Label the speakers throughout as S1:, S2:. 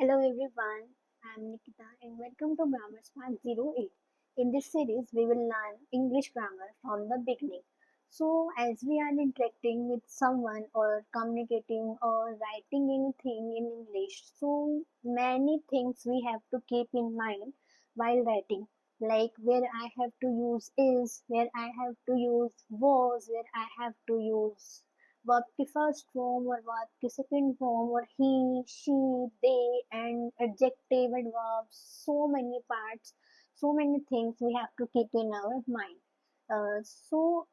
S1: Hello everyone, I am Nikita and welcome to Grammar Spark 08. In this series, we will learn English grammar from the beginning. So, as we are interacting with someone or communicating or writing anything in English, so many things we have to keep in mind while writing, like where I have to use is, where I have to use was, where I have to use verb की first form और verb की second form और he, she, they and adjective and verbs. So many parts, so many things we have to keep in our mind. So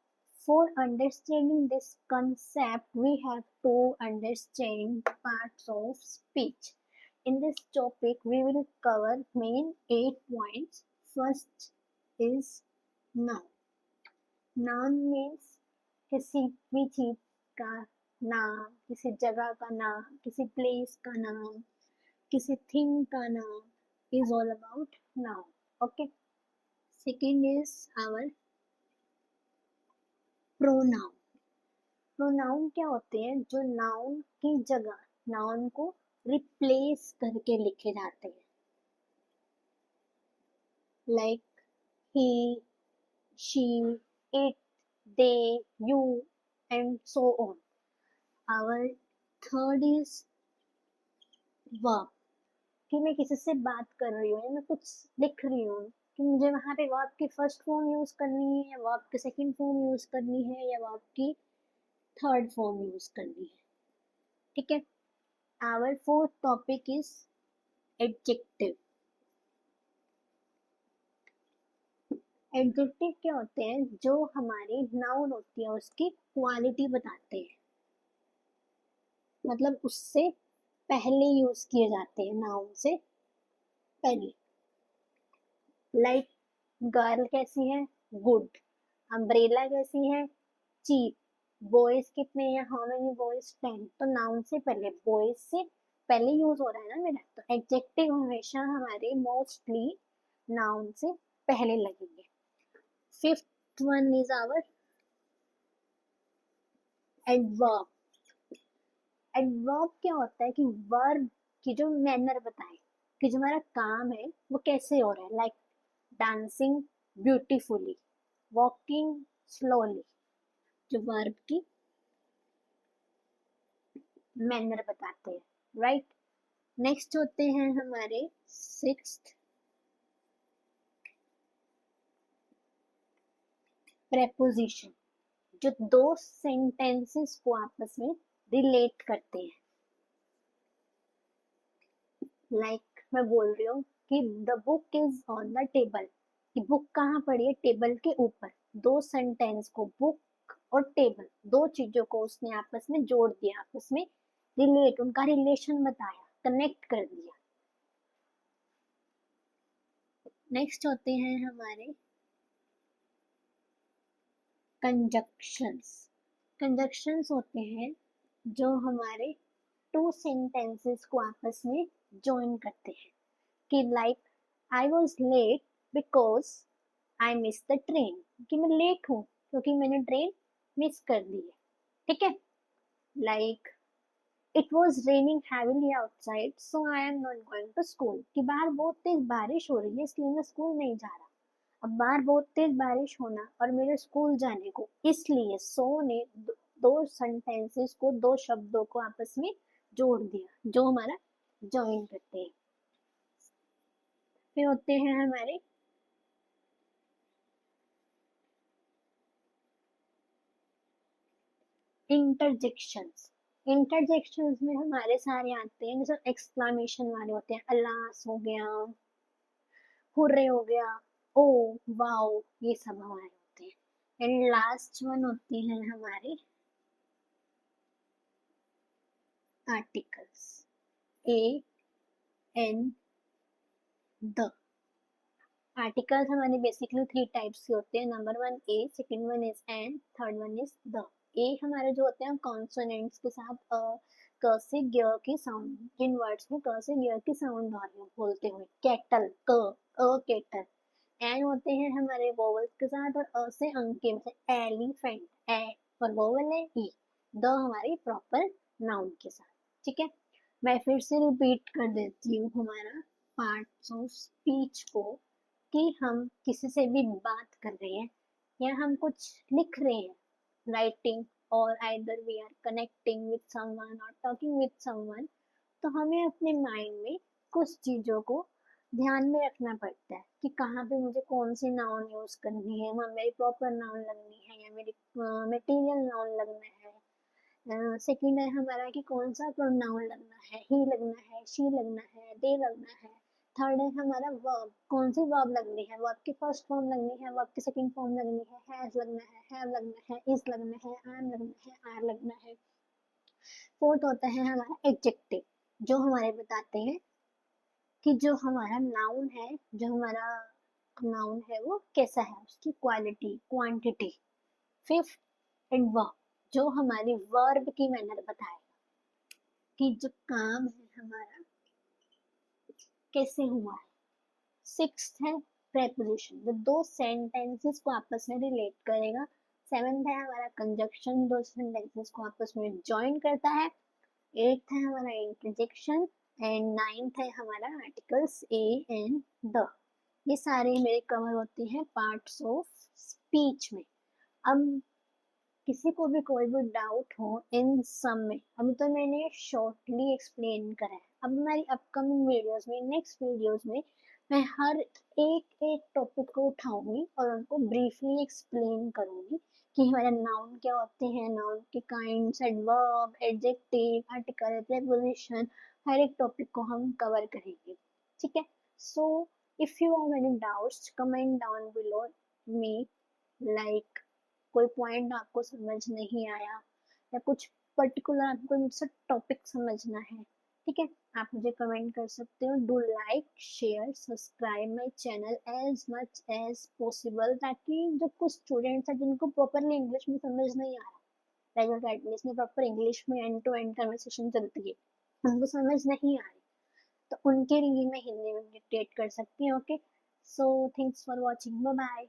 S1: for understanding this concept, we have to understand parts of speech. In this topic, we will cover main 8 points. First is noun. Noun means किसी भी चीज का नाम, किसी जगह का नाम, किसी प्लेस का नाम, किसी थिंग का नाम is all about noun. Okay. Second is our pronoun. Pronoun क्या होते हैं? जो noun की जगह noun को रिप्लेस करके लिखे जाते हैं, like he, she, it, they, you and so on. Our third is verb. कि मैं किसी से बात कर रही हूँ या मैं कुछ लिख रही हूँ कि मुझे वहां पे वर्ब की फर्स्ट फॉर्म यूज करनी है या वर्ब की सेकंड फॉर्म यूज करनी है या वर्ब की थर्ड फॉर्म यूज करनी है. ठीक है. Our fourth topic is adjective. Adjective क्या होते हैं? जो हमारी नाउन होती है उसकी क्वालिटी बताते हैं, मतलब उससे पहले यूज किए जाते हैं, नाउन से पहले. लाइक गर्ल कैसी है? गुड. अम्ब्रेला कैसी है? चीप. बॉयज कितने हैं? How many boys? 10. तो नाउन से पहले, बॉयज से पहले यूज हो रहा है ना मेरा, तो एडजेक्टिव हमेशा हमारे मोस्टली नाउन से पहले लगेंगे. Fifth one is our adverb. Adverb क्या होता है? कि वर्ब की जो मैनर बताए कि जो हमारा काम है वो कैसे हो रहा है, like dancing beautifully, walking slowly. जो वर्ब की मैनर बताते हैं, राइट. नेक्स्ट होते हैं हमारे सिक्स्थ प्रेपोजिशन, जो दो सेंटेंसेस को आपस में रिलेट करते हैं. लाइक मैं बोल रही हूँ कि the book is on the table, कि बुक कहाँ पड़ी है? टेबल के ऊपर. दो सेंटेंस को, बुक और टेबल, दो चीजों को उसने आपस में जोड़ दिया, आपस में रिलेट, उनका रिलेशन बताया, कनेक्ट कर दिया. नेक्स्ट होते हैं हमारे कंजक्शंस. कंजक्शंस होते हैं जो हमारे टू सेंटेंसेस को आपस में जॉइन करते हैं, कि like I was late because I miss the train, कि मैं लेट हूँ क्योंकि मैंने ट्रेन मिस कर दी है. ठीक है. Like it was raining heavily outside so I am not going to school, कि बाहर बहुत तेज बारिश हो रही है इसलिए मैं स्कूल नहीं जा रहा. अब बाहर बहुत तेज बारिश होना और मेरे स्कूल जाने को, इसलिए सो ने दो सेंटेंसेस को, दो शब्दों को आपस में जोड़ दिया, जो हमारा ज्वाइन करते हैं. फिर होते हैं हमारे इंटरजेक्शंस. इंटरजेक्शंस में हमारे सारे आते हैं, जैसे एक्सक्लामेशन वाले होते हैं, अलास हो गया, हुर्रे हो गया, ओ वाओ, ये सब हमारे होते हैं. एंड लास्ट वन होते हैं हमारे articles, a an the. Articles हमारे बेसिकली 3 टाइप्स के होते हैं. Number 1 a, second one is an, third one is the. A हमारे जो होते हैं कॉन्सोनेंट्स के साथ क से ग की साउंड, जिन वर्ड्स में क से ग की साउंड आ रही हो बोलते हुए, कैटल क, केटल. एन होते हैं हमारे वोवल्स के साथ, और अ से अंक के, जैसे एलिफेंट, ए और वोवल है ई. द हमारी प्रॉपर नाउन के साथ. ठीक है. मैं फिर से रिपीट कर देती हूँ हमारा पार्ट्स ऑफ स्पीच को, कि हम किसी से भी बात कर रहे हैं या हम कुछ लिख रहे हैं, राइटिंग, और either we are connecting with someone or talking with someone, तो हमें अपने माइंड में कुछ चीज़ों को ध्यान में रखना पड़ता है कि कहाँ पे मुझे कौन सी नाउन यूज करनी है, वहाँ मेरी प्रॉपर नाउन लगनी है या मेरी मटेरियल नाउन लगना है। सेकंड है हमारा कि कौन सा प्रोनाउन लगना है, ही लगना है, शी लगना है, दे लगना है। थर्ड है हमारा वर्ब, कौन सी वर्ब लगनी है, वर्ब की फर्स्ट फॉर्म लगनी है, वर्ब की सेकंड फॉर्म लगनी है, हैज लगना है, हैव लगना है, इज लगना है, एम लगना है, आर लगना है। फोर्थ होता है हमारा एडजेक्टिव, जो हमारे बताते हैं कि जो हमारा नाउन है, जो हमारा नाउन है वो कैसा है, उसकी quality, quantity. Fifth and verb, जो हमारी वर्ब की मैनर बताएगा कि जो काम है हमारा कैसे हुआ है। सिक्स्थ है प्रेपोजिशन, जो दो सेंटेंसेस को आपस में रिलेट करेगा। सेवेंथ है हमारा कंजक्शन, दो सेंटेंसेस को आपस में ज्वाइन करता है। एट्थ है हमारा इंटरजेक्शन। एंड नाइन्थ है हमारा आर्टिकल्स ए एंड द। ये सारे मेरे कवर होते हैं पार्ट्स ऑफ स्पीच में। अब किसी को भी कोई भी डाउट हो इन सब में, अभी तो मैंने शॉर्टली एक्सप्लेन करा है, अब हमारी अपकमिंग वीडियोस में, नेक्स्ट वीडियोस में मैं हर एक एक टॉपिक को उठाऊंगी और उनको ब्रीफली एक्सप्लेन करूंगी कि हमारे नाउन क्या होते हैं, नाउन के kinds, adverb, adjective, article, preposition, हर एक टॉपिक को हम कवर करेंगे। ठीक है, so if you have any doubts comment down below me, like कोई पॉइंट आपको समझ नहीं आया या कुछ पर्टिकुलर आपको मुझसे टॉपिक समझना है, ठीक है, आप मुझे कमेंट कर सकते हो। Do like, share, subscribe my channel as much as possible, ताकि जो कुछ स्टूडेंट्स हैं जिनको प्रॉपरली इंग्लिश में समझ नहीं आ रहा, रेगुलर गाइडेंस में प्रॉपर इंग्लिश में एंड टू एंड कन्वर्सेशन चलती है, उनको समझ नहीं आ रही, तो उनके लिए मैं हिंदी में डिक्टेट कर सकती हूँ। Okay, so thanks for watching, bye bye.